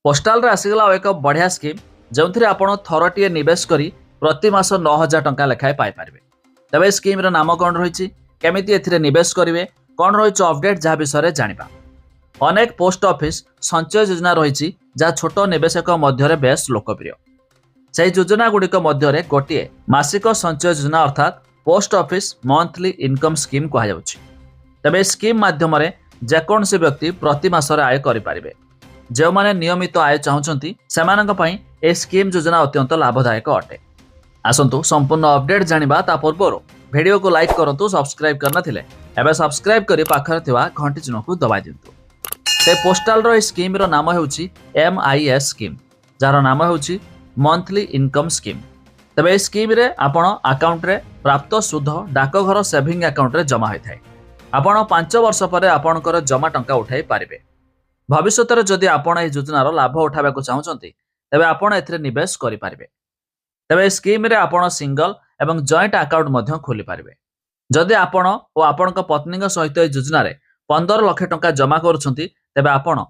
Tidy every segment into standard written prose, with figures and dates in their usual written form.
Postal आसीगला एक बढ़िया scheme जो आपण थरटीए निवेश करी प्रति मास 9,000 टंका लेखाएं पाइपर। तेज स्कीम नाम कौन रही केमी निवेश करेंगे कौन रही अपडेट जहाँ विषय जाना। अनेक पोस्ट ऑफिस संचय योजना रही जहाँ छोट निवेशक मध्य बेस लोकप्रिय। से योजना गुड़िक मध्य गोटे मासिक संचय योजना अर्थात post office monthly income scheme कहुच्छी। तेज स्कीम मध्यम जेकोसी व्यक्ति प्रति मासरे आय करें। जो माने नियमित आय चाहते से स्कीम योजना अत्यंत लाभदायक अटे। आसतु संपूर्ण अपडेट जानिबा ता पूर्व वीडियो को लाइक करंतु, सब्सक्राइब करना थिले एबे सब्सक्राइब करी पाखर थिवा घंटी चिन्ह को दबाई दिंतु। ते पोस्टाल रो स्कीम रो नाम हेउची MIS स्कीम, जार नाम हेउची मंथली इनकम स्कीम। तबे स्कीम रे आपण अकाउंट रे प्राप्त सुध डाकघर सेविंग अकाउंट रे जमा होइथाय। आपण 5 वर्ष पर आपणकर जमा टंका उठाई पारिबे। भविष्य में जदि आपण एही योजनार लाभ उठाबा को चाहउछंती तबे आपण एथिरे निवेश करि पारिबे। तबे स्कीम रे आपण सिंगल एवं जॉइंट अकाउंट मध्य खोली पारिबे। जदि आपण ओ आपणक पत्नीक सहित एही योजना रे 15 लाख टंका जमा करूछंती तबे आपण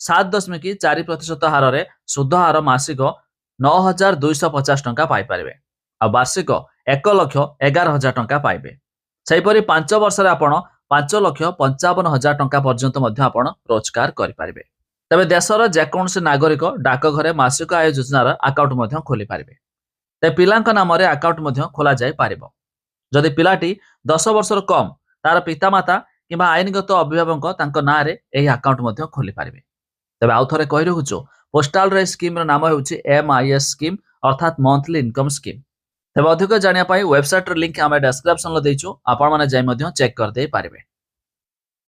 7.4% हार रे सुध हार मासिक 9,250 टंका पाई पारिबे आ वार्षिक 1,11,000 टंका पाइबे। सेहिपरि 5 वर्ष रे आपण 5,55,000 टंका पर्यंत मध्य आपण रोजगार करिपारिबे। तबे देशर जेकोसी नागरिक डाकघरे मासिक आय योजनार अकाउंट मध्य खोली पारिबे। ते पिलांक नाम रे अकाउंट मध्य खोला जाय पारिबो। जदि पिलाटी 10 वर्षर कम तार पितामाता किंबा आईनगत अभिभावक तांको ना रे एही अकाउंट मध्य खोली पारिबे। तबे आउ थरे कहि रहूछु पोस्टाल रे स्कीम रो नाम हेउची MIS स्कीम अर्थात मंथली इनकम स्कीम। तबे अधिक जानिया पई वेबसाइट रो लिंक हमें डिस्क्रिप्शन लो देइछु, आपण माने जाय मध्य चेक कर दे पारिबे।